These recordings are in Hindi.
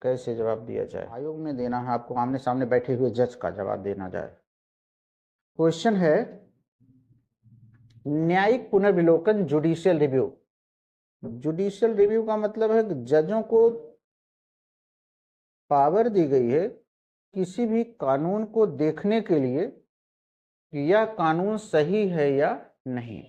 कैसे जवाब दिया जाए? आयोग में देना है आपको, आमने सामने बैठे हुए जज का जवाब देना जाए। क्वेश्चन है न्यायिक पुनर्विलोकन जुडिशियल रिव्यू। जुडिशियल रिव्यू का मतलब है कि जजों को पावर दी गई है किसी भी कानून को देखने के लिए कि यह कानून सही है या नहीं।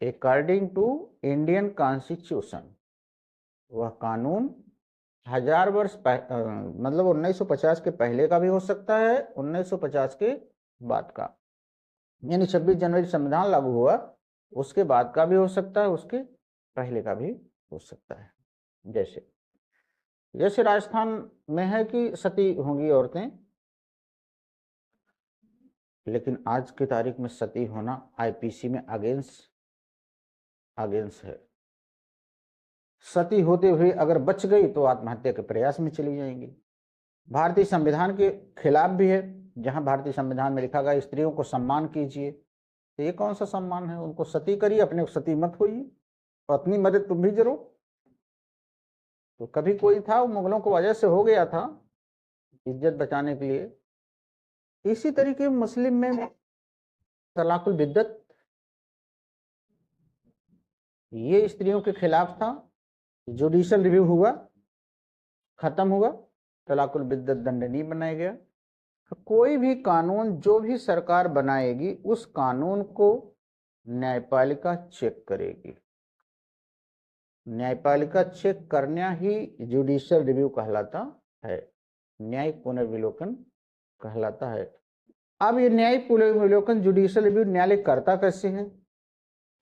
अकॉर्डिंग टू इंडियन कॉन्स्टिट्यूशन, वह कानून 1000 वर्ष मतलब 1950 के पहले का भी हो सकता है, 1950 के बाद का, यानी 26 जनवरी संविधान लागू हुआ उसके बाद का भी हो सकता है, उसके पहले का भी हो सकता है। जैसे राजस्थान में है कि सती होंगी औरतें, लेकिन आज की तारीख में सती होना आईपीसी में अगेंस्ट है। सती होते हुए अगर बच गई तो आत्महत्या के प्रयास में चली जाएंगी। भारतीय संविधान के खिलाफ भी है, जहां भारतीय संविधान में लिखा गया स्त्रियों को सम्मान कीजिए, तो ये कौन सा सम्मान है? उनको सती करिए, अपने को सती मत होइए, अपनी मदद तुम भी जरो। तो कभी कोई था, वो मुगलों को वजह से हो गया था, इज्जत बचाने के लिए। इसी तरीके मुस्लिम में तलाकुल बिद्दत, ये स्त्रियों के खिलाफ था, जुडिशियल रिव्यू हुआ, खत्म हुआ, तलाकुल बिद्दत दंडनीय बनाया गया। कोई भी कानून जो भी सरकार बनाएगी उस कानून को न्यायपालिका चेक करेगी। न्यायपालिका चेक करना ही जुडिशियल रिव्यू कहलाता है, न्यायिक पुनर्विलोकन कहलाता है। अब ये न्यायिक पुनर्विलोकन जुडिशियल रिव्यू न्यायालय करता कैसे है?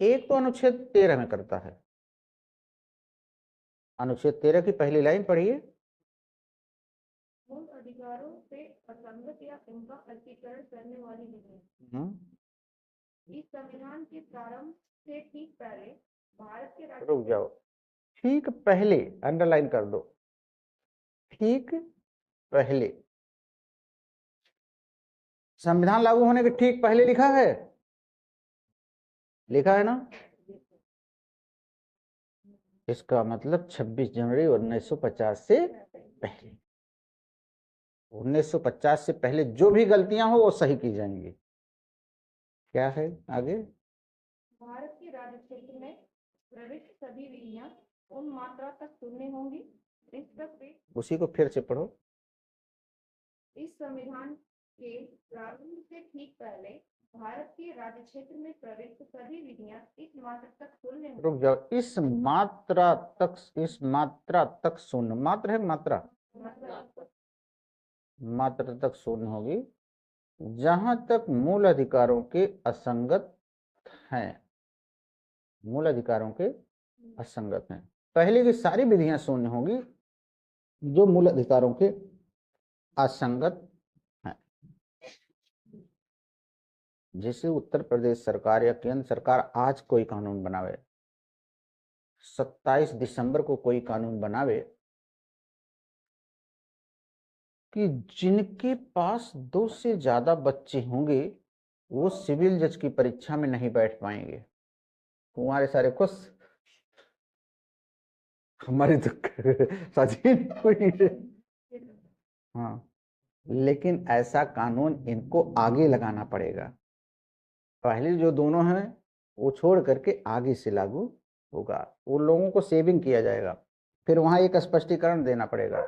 एक तो अनुच्छेद 13 में करता है। अनुच्छेद 13 की पहली लाइन पढ़िए। मूल अधिकारों से असंगत या उनका अतिक्रमण करने वाली विधियां इस संविधान के प्रारंभ से ठीक पहले भारत के रुक जाओ, ठीक पहले अंडरलाइन कर दो, ठीक पहले। संविधान लागू होने के ठीक पहले लिखा है, लिखा है ना? इसका मतलब 26 जनवरी 1950 से पहले। 1950 से पहले जो भी गलतियां हो वो सही की जाएंगी। क्या है आगे? भारत के राज्य क्षेत्र में प्रविष्ट सभी विधियां उन मात्रा तक शून्य होंगी। उसी को फिर से पढ़ो। इस संविधान के प्रारंभ से ठीक पहले भारत के राज्य क्षेत्र में प्रविष्ट सभी विधियां इस मात्रा तक शून्य। रुक जाओ, इस मात्रा तक शून्य, मात्र है मात्रा तक शून्य होगी जहां तक मूल अधिकारों के असंगत हैं, मूल अधिकारों के असंगत हैं। पहले की सारी विधियां शून्य होंगी जो मूल अधिकारों के असंगत हैं। जैसे उत्तर प्रदेश सरकार या केंद्र सरकार आज कोई कानून बनावे, 27 दिसंबर को कोई कानून बनावे कि जिनके पास 2 से ज्यादा बच्चे होंगे वो सिविल जज की परीक्षा में नहीं बैठ पाएंगे। तुम्हारे सारे खुश, हमारी तो सजीन हुई है। हाँ, लेकिन ऐसा कानून इनको आगे लगाना पड़ेगा। पहले जो दोनों हैं वो छोड़ करके आगे से लागू होगा, वो लोगों को सेविंग किया जाएगा। फिर वहां एक स्पष्टीकरण देना पड़ेगा,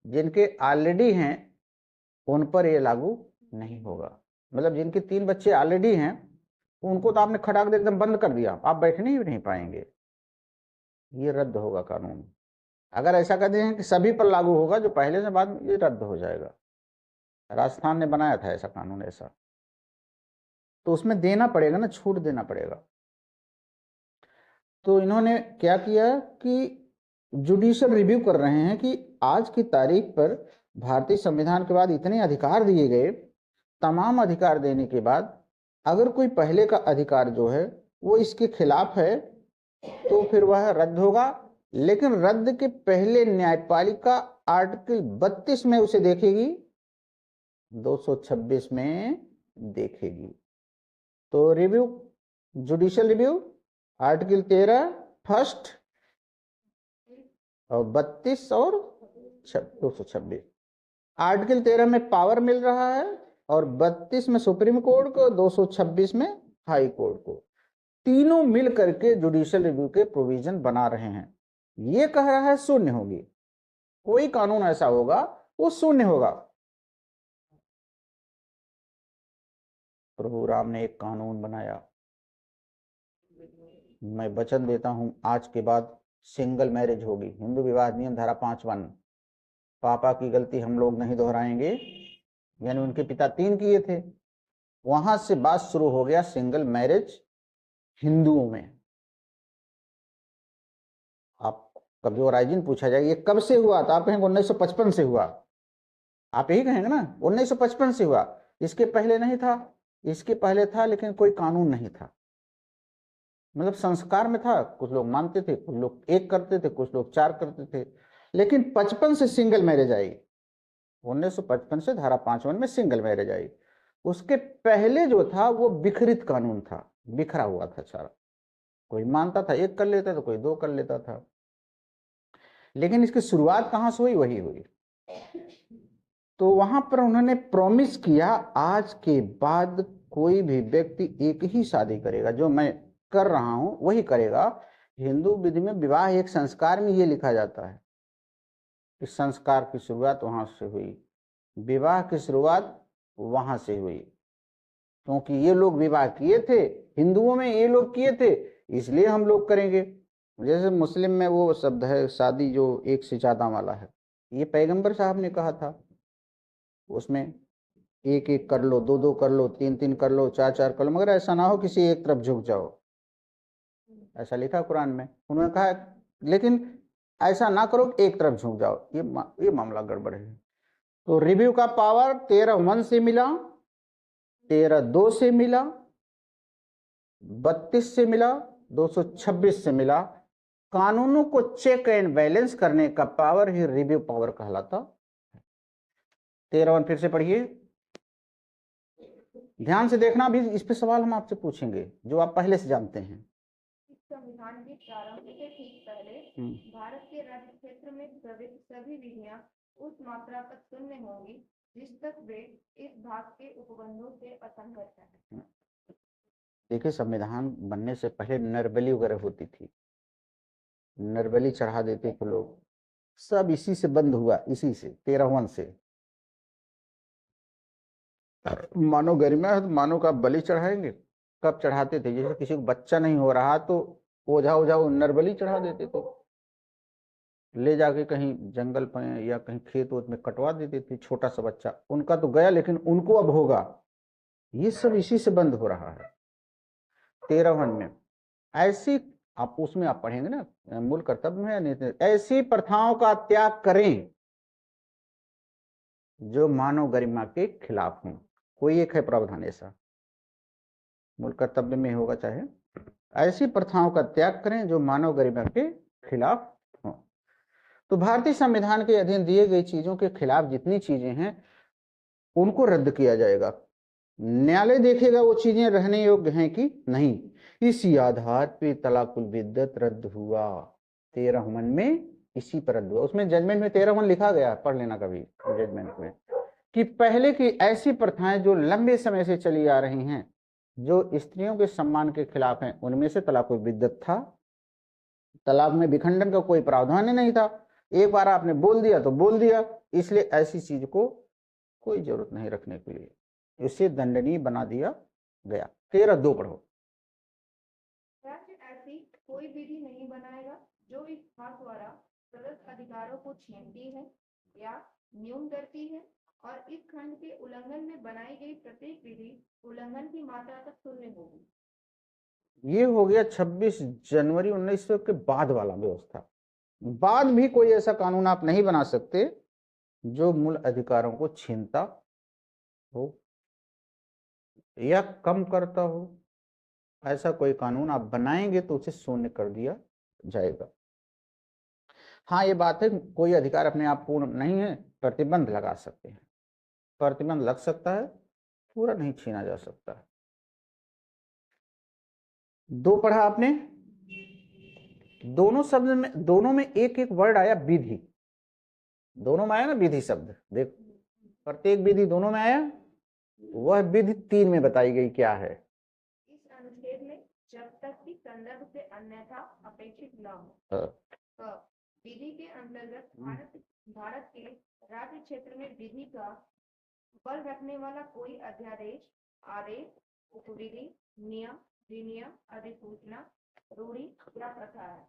जिनके ऑलरेडी हैं उन पर ये लागू नहीं होगा। मतलब जिनके 3 बच्चे ऑलरेडी हैं उनको तो आपने खटाक दे एकदम बंद कर दिया, आप बैठने ही नहीं पाएंगे, ये रद्द होगा कानून। अगर ऐसा कहते हैं कि सभी पर लागू होगा जो पहले से बाद में, ये रद्द हो जाएगा। राजस्थान ने बनाया था ऐसा कानून, ऐसा तो उसमें देना पड़ेगा ना, छूट देना पड़ेगा। तो इन्होंने क्या किया कि जुडिशियल रिव्यू कर रहे हैं कि आज की तारीख पर भारतीय संविधान के बाद इतने अधिकार दिए गए, तमाम अधिकार देने के बाद अगर कोई पहले का अधिकार जो है वो इसके खिलाफ है तो फिर वह रद्द होगा। लेकिन रद्द के पहले न्यायपालिका आर्टिकल 32 में उसे देखेगी, 226 में देखेगी। तो review, judicial review article 13 first और 32 और 226। आर्टिकल 13 में पावर मिल रहा है और 32 में सुप्रीम कोर्ट को, 226 में हाई कोर्ट को। तीनों मिल करके जुडिशियल रिव्यू के प्रोविजन बना रहे हैं। ये कह रहा है शून्य होगी, कोई कानून ऐसा होगा वो शून्य होगा। प्रभु राम ने एक कानून बनाया, मैं वचन देता हूं आज के बाद सिंगल मैरिज होगी। हिंदू विवाह अधिनियम धारा 5(1)। पापा की गलती हम लोग नहीं दोहराएंगे, यानी उनके पिता 3 किए थे, वहां से बात शुरू हो गया सिंगल मैरिज हिंदुओं में। आप कभी ओराइजिन पूछा जाए ये कब से हुआ, तो आप कहेंगे 1955 से हुआ। आप यही कहेंगे ना 1955 से हुआ, इसके पहले नहीं था। इसके पहले था लेकिन कोई कानून नहीं था, मतलब संस्कार में था। कुछ लोग मानते थे, कुछ लोग 1 करते थे, कुछ लोग 4 करते थे। लेकिन 55 से सिंगल मैरिज आई, 1955 से धारा 5(1) में सिंगल मैरिज आई। उसके पहले जो था वो बिखरित कानून था, बिखरा हुआ था सारा। कोई मानता था 1 कर लेता था, कोई 2 कर लेता था। लेकिन इसकी शुरुआत कहां से हुई, वही हुई। तो वहां पर उन्होंने प्रॉमिस किया आज के बाद कोई भी व्यक्ति एक ही शादी करेगा, जो मैं कर रहा हूं वही करेगा। हिंदू विधि में विवाह एक संस्कार में ये लिखा जाता है। इस संस्कार की शुरुआत वहां से हुई, विवाह की शुरुआत वहां से हुई, क्योंकि ये लोग विवाह किए थे, हिंदुओं में ये लोग किए थे, इसलिए हम लोग करेंगे। जैसे मुस्लिम में वो शब्द है शादी जो 1 से ज्यादा वाला है, ये पैगंबर साहब ने कहा था। उसमें 1-1 कर लो, 2-2 कर लो, 3-3 कर लो, 4-4 कर लो, मगर ऐसा ना हो किसी एक तरफ झुक जाओ, ऐसा लिखा कुरान में। उन्होंने कहा लेकिन ऐसा ना करो एक तरफ झुक जाओ, ये मामला गड़बड़ है। तो रिव्यू का पावर 13(1) से मिला, 13(2) से मिला, 32 से मिला, 226 से मिला। कानूनों को चेक एंड बैलेंस करने का पावर ही रिव्यू पावर कहलाता। 13(1) फिर से पढ़िए, ध्यान से देखना, भी इस पे सवाल हम आपसे पूछेंगे जो आप पहले से जानते हैं। संविधान के प्रारंभ से ठीक पहले भारत के राज्य क्षेत्र में सभी विधियां उस मात्रा तक शून्य होंगी जिस तक वे इस भाग के उपबंधों से असंगत है। देखिए, संविधान बनने से पहले नरबली वगैरह होती थी, नरबली चढ़ा देते थे लोग, सब इसी से बंद हुआ, इसी से 13(1) से। मानो गरिमा है तो मानो का बलि चढ़ाएंगे। कब चढ़ाते थे, जैसे किसी को बच्चा नहीं हो रहा तो ओझा ओझा नरबली चढ़ा देते थे, ले जाके कहीं जंगल पे या कहीं खेत वोत में कटवा देते थे छोटा सा बच्चा। उनका तो गया, लेकिन उनको अब होगा। ये सब इसी से बंद हो रहा है 13(1) में। ऐसी आप उसमें आप पढ़ेंगे ना, मूल कर्तव्य में नहीं, ऐसी प्रथाओं का त्याग करें जो मानव गरिमा के खिलाफ हों। कोई एक है प्रावधान ऐसा, मूल कर्तव्य में होगा चाहे। ऐसी प्रथाओं का त्याग करें जो मानव गरिमा के खिलाफ हो। तो भारतीय संविधान के अधीन दिए गई चीजों के खिलाफ जितनी चीजें हैं उनको रद्द किया जाएगा। न्यायालय देखेगा वो चीजें रहने योग्य हैं कि नहीं। इसी आधार पे तलाकुल बिद्दत रद्द हुआ 13(1) में, इसी पर रद्द हुआ। उसमें जजमेंट में 13(1) लिखा गया, पढ़ लेना कभी जजमेंट में, कि पहले की ऐसी प्रथाएं जो लंबे समय से चली आ रही हैं, जो स्त्रियों के सम्मान के खिलाफ हैं, उनमें से तलाकुल बिद्दत था। तलाक में विखंडन का कोई प्रावधान ही नहीं था, एक बार आपने बोल दिया तो बोल दिया, इसलिए ऐसी चीज को कोई जरूरत नहीं रखने के लिए, इसे दंडनीय बना दिया गया। 13(2) पढ़ो। राज्य ऐसी कोई विधि नहीं बनाएगा जो इस भाग द्वारा प्रदत्त अधिकारों को छीनती है या न्यून करती है, और इस खंड के उल्लंघन में बनाई गई प्रत्येक विधि उल्लंघन की मात्रा तक शून्य होगी। ये हो गया 26 जनवरी 1900 के बाद वाला व्यवस्था। बाद भी कोई ऐसा कानून आप नहीं बना सकते जो मूल अधिकारों को छीनता हो या कम करता हो। ऐसा कोई कानून आप बनाएंगे तो उसे शून्य कर दिया जाएगा। हाँ, ये बात है, कोई अधिकार अपने आप पूर्ण नहीं है, प्रतिबंध लगा सकते हैं, प्रतिबंध लग सकता है, पूरा नहीं छीना जा सकता है। 2 पढ़ा आपने, दोनों शब्द में, दोनों में एक एक वर्ड आया विधि। दोनों में आया ना विधि शब्द, देख प्रत्येक विधि दोनों में आया, वह विधि 3 में बताई गई क्या है। इस अनुच्छेद में जब तक कि संदर्भ से अन्यथा अपेक्षित न हो, विधि के अंतर्गत भारत के राज्य क्षेत्र में विधि का बल रखने वाला कोई अध्यादेश, आदेश, उपविधि, नियम, विनियम, अधिसूचना, रूढ़ि या प्रथा है।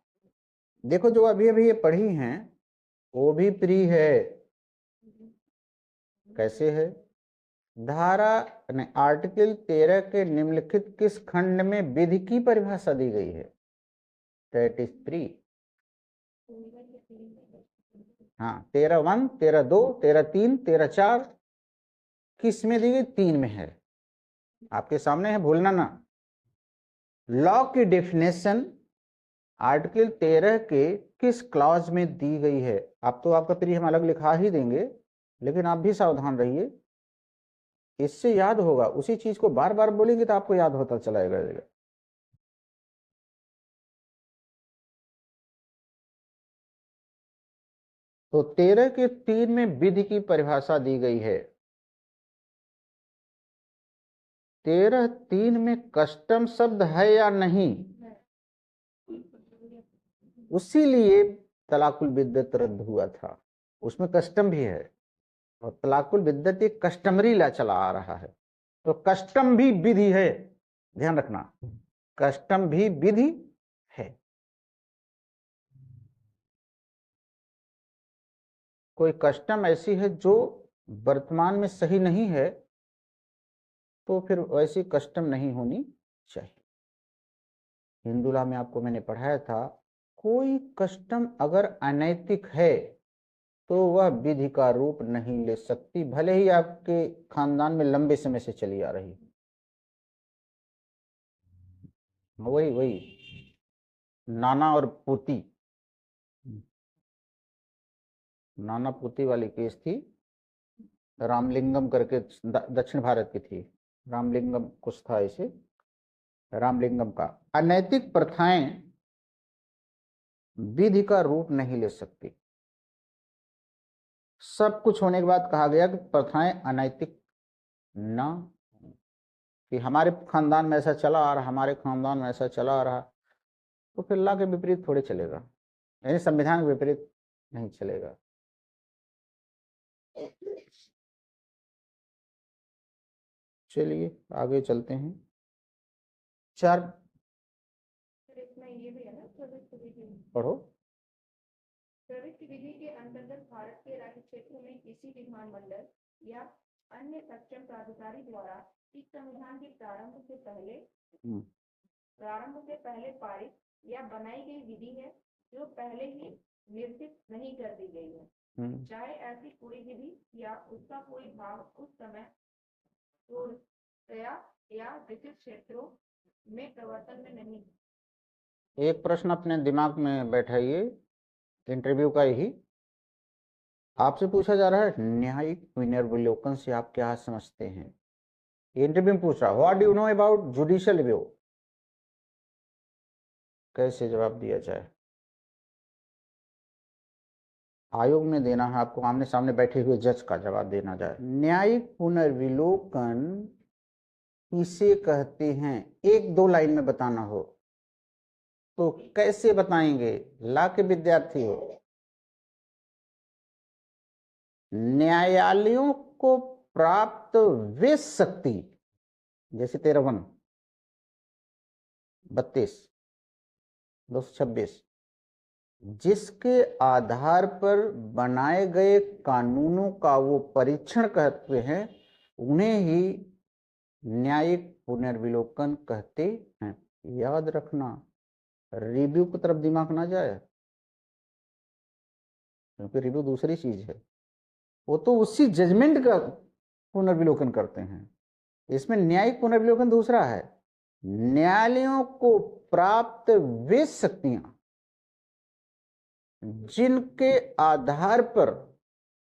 देखो जो अभी अभी ये पढ़ी हैं वो भी प्री है। कैसे है? धारा ने आर्टिकल 13 के निम्नलिखित किस खंड में विधि की परिभाषा दी गई है? That is pre. हाँ 13(1), 13(2), 13(3), 13(4) किस में दी गई? 3 में है, आपके सामने है, भूलना ना। लॉ की डेफिनेशन आर्टिकल 13 के किस क्लॉज में दी गई है? आप तो आपका प्री हम अलग लिखा ही देंगे, लेकिन आप भी सावधान रहिए, इससे याद होगा। उसी चीज को बार बार बोलेंगे तो आपको याद होता चला जाएगा। तो 13 के 3 में विधि की परिभाषा दी गई है। 13(3) में कस्टम शब्द है या नहीं? उसीलिए तलाकुल बिद्दत रद्द हुआ था, उसमें कस्टम भी है, और तलाकुल बिद्दत एक कस्टमरी ला चला आ रहा है, तो कस्टम भी विधि है, ध्यान रखना, कस्टम भी विधि है। कोई कस्टम ऐसी है जो वर्तमान में सही नहीं है, तो फिर वैसी कस्टम नहीं होनी चाहिए। हिंदू लॉ में आपको मैंने पढ़ाया था, कोई कस्टम अगर अनैतिक है तो वह विधि का रूप नहीं ले सकती, भले ही आपके खानदान में लंबे समय से चली आ रही। वही वही नाना और पोती, नाना पोती वाली केस थी, रामलिंगम करके दक्षिण भारत की थी, रामलिंगम कुछ था ऐसे, रामलिंगम का। अनैतिक प्रथाएं विधि का रूप नहीं ले सकती। सब कुछ होने के बाद कहा गया कि प्रथाएं अनैतिक ना, कि हमारे खानदान में ऐसा चला आ रहा, हमारे खानदान में ऐसा चला आ रहा, तो फिर लॉ के विपरीत थोड़े चलेगा, यानी संविधान के विपरीत नहीं चलेगा। चलिए आगे चलते हैं। 4 इसमें ये भी है ना, पढ़ो। प्रविष्ट विधि के अंतर्गत भारत के राज्य क्षेत्र में किसी विधानमंडल या अन्य सक्षम प्राधिकारी द्वारा इस संविधान के प्रारंभ से पहले पारित या बनाई गई विधि है जो पहले ही निर्दिष्ट नहीं कर दी गई है, चाहे ऐसी कोई विधि या उसका कोई भाग उस समय या विशिष्ट क्षेत्रों में प्रवर्तन में नहीं। एक प्रश्न अपने दिमाग में बैठाइए, इंटरव्यू का ही आपसे पूछा जा रहा है, न्यायिक पुनर्विलोकन से आप क्या समझते हैं? इंटरव्यू में पूछ रहा, what do you know about judicial review? कैसे जवाब दिया जाए? आयोग में देना है आपको, आमने सामने बैठे हुए जज का जवाब देना जाए। न्यायिक पुनर्विलोकन किसे कहते हैं? 1-2 लाइन में बताना हो तो कैसे बताएंगे? लॉ के विद्यार्थी हो, न्यायालयों को प्राप्त वे शक्ति, जैसे 13(1), 32, 226, जिसके आधार पर बनाए गए कानूनों का वो परीक्षण करते हैं, उन्हें ही न्यायिक पुनर्विलोकन कहते हैं। याद रखना, रिव्यू की तरफ दिमाग ना जाए, क्योंकि रिव्यू दूसरी चीज है, वो तो उसी जजमेंट का पुनर्विलोकन करते हैं। इसमें न्यायिक पुनर्विलोकन दूसरा है। न्यायालयों को प्राप्त वे शक्तियां जिनके आधार पर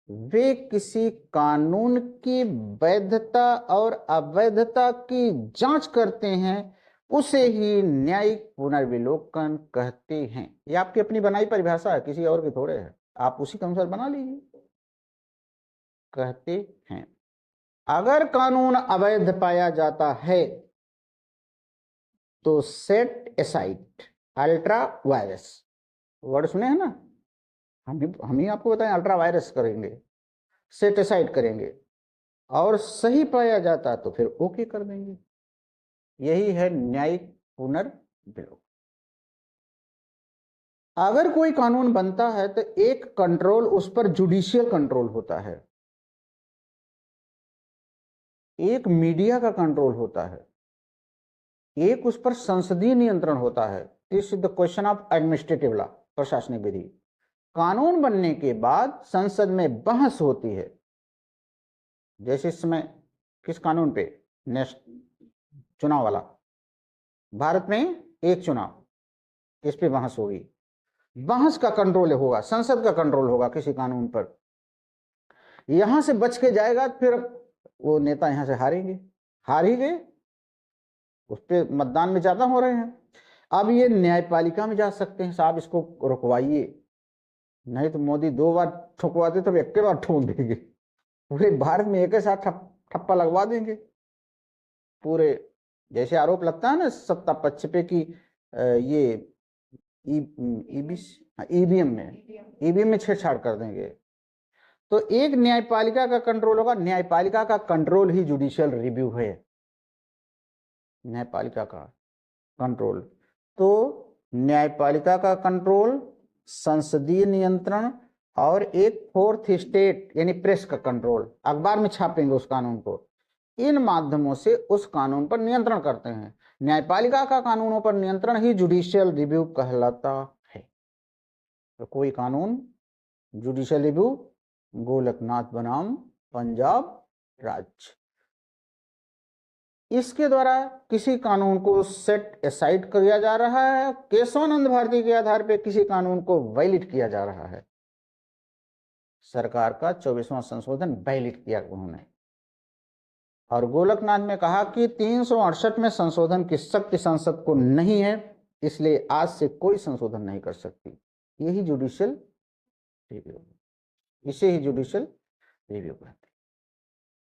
वे किसी कानून की वैधता और अवैधता की जांच करते हैं, उसे ही न्यायिक पुनर्विलोकन कहते हैं। ये आपकी अपनी बनाई परिभाषा है, किसी और की थोड़े है, आप उसी के अनुसार बना लीजिए। कहते हैं। अगर कानून अवैध पाया जाता है तो set aside, ultra vires, word सुने हैं ना, हम ही आपको बताएं, अल्ट्रा वायरस करेंगे, सेट एसाइड करेंगे, और सही पाया जाता तो फिर ओके कर देंगे। यही है न्यायिक पुनर्विलोक। अगर कोई कानून बनता है तो एक कंट्रोल उस पर जुडिशियल कंट्रोल होता है, एक मीडिया का कंट्रोल होता है, एक उस पर संसदीय नियंत्रण होता है। This is the question of administrative law, प्रशासनिक विधि। कानून बनने के बाद संसद में बहस होती है, जैसे इस समय किस कानून पे, चुनाव वाला, भारत में एक चुनाव, इस पे बहस होगी, बहस का कंट्रोल होगा, संसद का कंट्रोल होगा किसी कानून पर। यहां से बच के जाएगा फिर वो नेता यहां से हारेंगे, हार ही गए, उस पर मतदान में ज्यादा हो रहे हैं। अब ये न्यायपालिका में जा सकते हैं, साहब इसको रुकवाइए, नहीं तो मोदी 2 बार ठुकवाते तो एक बार ठोक देंगे, पूरे भारत में एक साथ ठप्पा लगवा देंगे पूरे। जैसे आरोप लगता है ना सत्ता पक्ष पे कि ये ईवीएम में छेड़छाड़ कर देंगे। तो एक न्यायपालिका का कंट्रोल होगा, न्यायपालिका का कंट्रोल ही जुडिशियल रिव्यू है, न्यायपालिका का कंट्रोल। तो न्यायपालिका का कंट्रोल, संसदीय नियंत्रण, और एक फोर्थ स्टेट यानी प्रेस का कंट्रोल, अखबार में छापेंगे उस कानून को, इन माध्यमों से उस कानून पर नियंत्रण करते हैं। न्यायपालिका का कानूनों पर नियंत्रण ही जुडिशियल रिव्यू कहलाता है। तो कोई कानून जुडिशियल रिव्यू, गोलकनाथ बनाम पंजाब राज्य, इसके द्वारा किसी कानून को सेट एसाइड किया जा रहा है, केशवानंद भारती के आधार पर किसी कानून को वैलिड किया जा रहा है। सरकार का 24वां संशोधन वैलिड किया उन्होंने, और गोलकनाथ में कहा कि 368 में संशोधन की शक्ति संसद को नहीं है, इसलिए आज से कोई संशोधन नहीं कर सकती। यही जुडिशियल रिव्यू, इसे ही जुडिशियल रिव्यू कहते हैं।